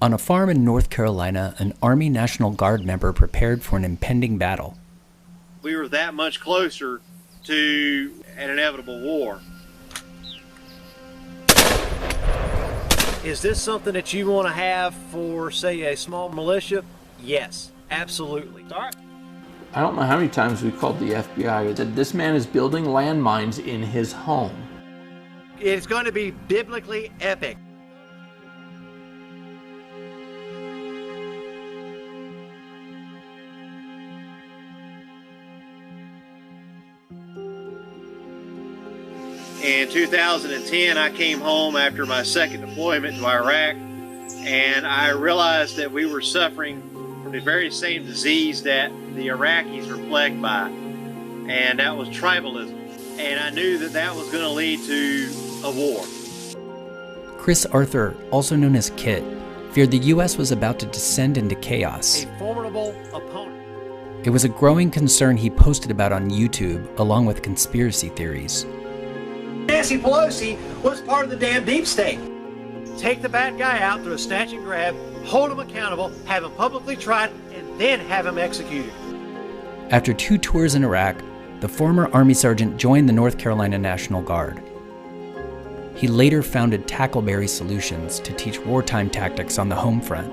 On a farm in North Carolina, an Army National Guard member prepared for an impending battle. We were that much closer to an inevitable war. Is this something that you want to have for, say, a small militia? Yes, absolutely. All right. I don't know how many times we called the FBI and said, this man is building landmines in his home. It's going to be biblically epic. In 2010, I came home after my second deployment to Iraq, and I realized that we were suffering from the very same disease that the Iraqis were plagued by, and that was tribalism. And I knew that that was going to lead to a war. Chris Arthur, also known as Kit, feared the U.S. was about to descend into chaos. A formidable opponent. It was a growing concern he posted about on YouTube, along with conspiracy theories. Nancy Pelosi was part of the damn deep state. Take the bad guy out through a snatch and grab, hold him accountable, have him publicly tried, and then have him executed. After 2 tours in Iraq, the former Army sergeant joined the North Carolina National Guard. He later founded Tackleberry Solutions to teach wartime tactics on the home front.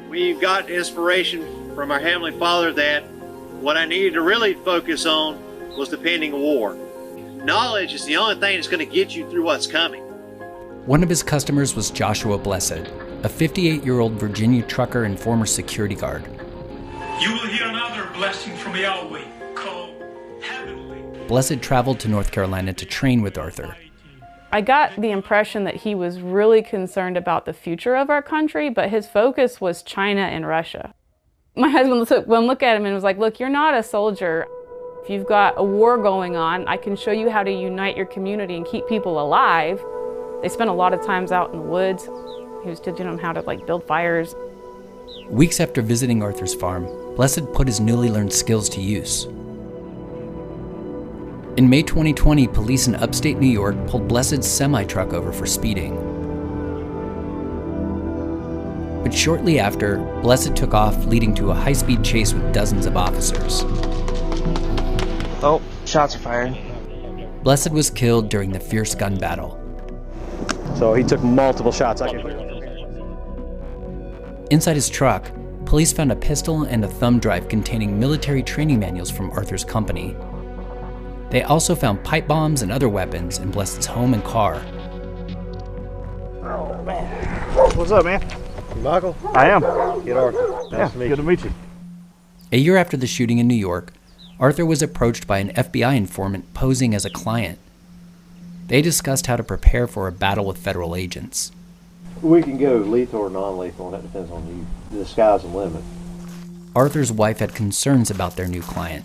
We got inspiration from our Heavenly Father that what I needed to really focus on was the pending war. Knowledge is the only thing that's going to get you through what's coming. One of his customers was Joshua Blessed, a 58-year-old Virginia trucker and former security guard. You will hear another blessing from Yahweh called heavenly. Blessed traveled to North Carolina to train with Arthur. I got the impression that he was really concerned about the future of our country, but his focus was China and Russia. My husband took one look at him and was like, look, you're not a soldier. If you've got a war going on, I can show you how to unite your community and keep people alive. They spent a lot of times out in the woods. He was teaching them how to build fires. Weeks after visiting Arthur's farm, Blessed put his newly learned skills to use. In May 2020, police in upstate New York pulled Blessed's semi-truck over for speeding. But shortly after, Blessed took off, leading to a high-speed chase with dozens of officers. Oh, shots are fired. Blessed was killed during the fierce gun battle. So he took multiple shots. Inside his truck, police found a pistol and a thumb drive containing military training manuals from Arthur's company. They also found pipe bombs and other weapons in Blessed's home and car. Oh, man. What's up, man? You Michael? I am. Get Arthur. Nice to meet you. Good to meet you. A year after the shooting in New York, Arthur was approached by an FBI informant posing as a client. They discussed how to prepare for a battle with federal agents. We can go lethal or non-lethal, and that depends on you. The sky's the limit. Arthur's wife had concerns about their new client.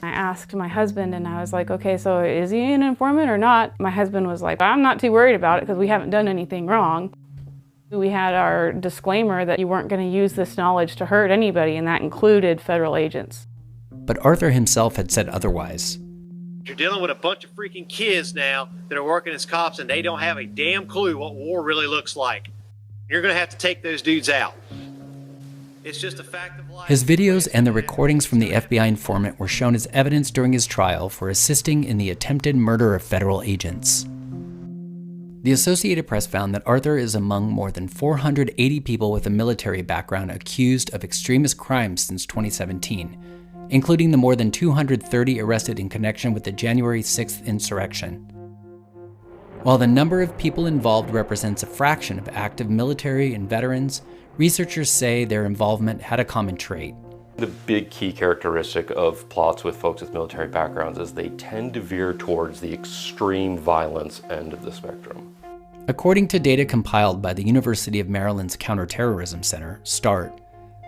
I asked my husband and I was like, okay, so is he an informant or not? My husband was like, I'm not too worried about it because we haven't done anything wrong. We had our disclaimer that you weren't going to use this knowledge to hurt anybody, and that included federal agents. But Arthur himself had said otherwise. You're dealing with a bunch of freaking kids now that are working as cops, and they don't have a damn clue what war really looks like. You're going to have to take those dudes out. It's just a fact of life. His videos and the recordings from the FBI informant were shown as evidence during his trial for assisting in the attempted murder of federal agents. The Associated Press found that Arthur is among more than 480 people with a military background accused of extremist crimes since 2017, including the more than 230 arrested in connection with the January 6th insurrection. While the number of people involved represents a fraction of active military and veterans, researchers say their involvement had a common trait. The big key characteristic of plots with folks with military backgrounds is they tend to veer towards the extreme violence end of the spectrum. According to data compiled by the University of Maryland's Counterterrorism Center, START,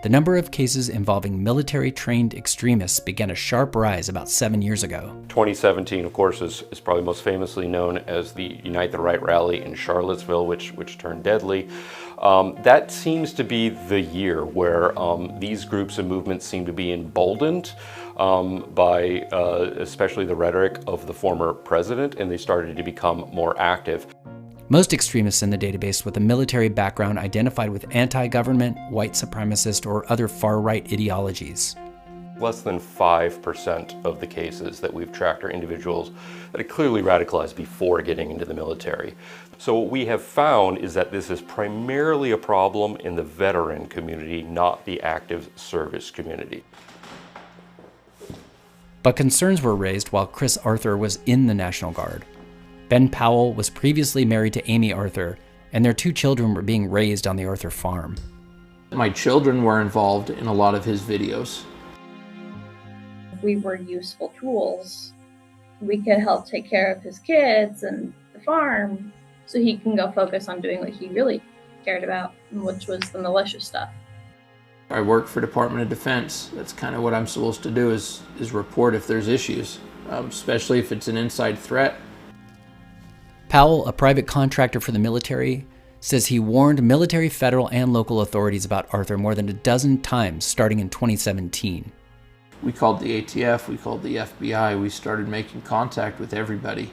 the number of cases involving military-trained extremists began a sharp rise about 7 years ago. 2017, of course, is probably most famously known as the Unite the Right rally in Charlottesville, which turned deadly. That seems to be the year where these groups and movements seem to be emboldened by especially the rhetoric of the former president, and they started to become more active. Most extremists in the database with a military background identified with anti-government, white supremacist, or other far-right ideologies. Less than 5% of the cases that we've tracked are individuals that are clearly radicalized before getting into the military. So what we have found is that this is primarily a problem in the veteran community, not the active service community. But concerns were raised while Chris Arthur was in the National Guard. Ben Powell was previously married to Amy Arthur, and their 2 children were being raised on the Arthur farm. My children were involved in a lot of his videos. We were useful tools. We could help take care of his kids and the farm so he can go focus on doing what he really cared about, which was the militia stuff. I work for Department of Defense. That's kind of what I'm supposed to do is report if there's issues, especially if it's an inside threat. Powell, a private contractor for the military, says he warned military, federal, and local authorities about Arthur more than a dozen times starting in 2017. We called the ATF, we called the FBI, we started making contact with everybody.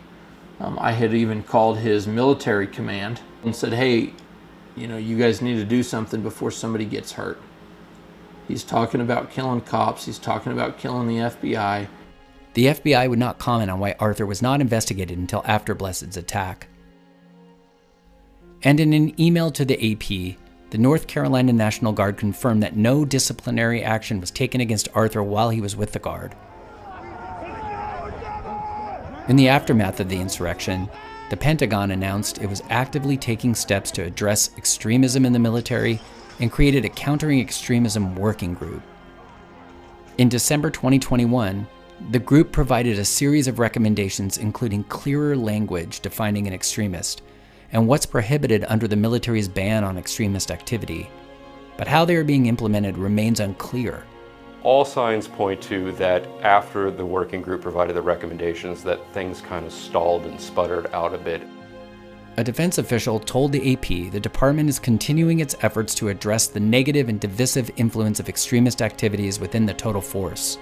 I had even called his military command and said, hey, you guys need to do something before somebody gets hurt. He's talking about killing cops, he's talking about killing the FBI. The FBI would not comment on why Arthur was not investigated until after Blessed's attack. And in an email to the AP, the North Carolina National Guard confirmed that no disciplinary action was taken against Arthur while he was with the Guard. In the aftermath of the insurrection, the Pentagon announced it was actively taking steps to address extremism in the military and created a countering extremism working group. In December 2021, the group provided a series of recommendations including clearer language defining an extremist and what's prohibited under the military's ban on extremist activity. But how they are being implemented remains unclear. All signs point to that after the working group provided the recommendations that things kind of stalled and sputtered out a bit. A defense official told the AP the department is continuing its efforts to address the negative and divisive influence of extremist activities within the total force.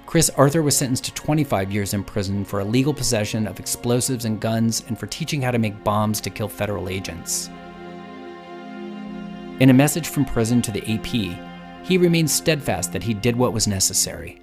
Chris Arthur was sentenced to 25 years in prison for illegal possession of explosives and guns and for teaching how to make bombs to kill federal agents. In a message from prison to the AP, he remained steadfast that he did what was necessary.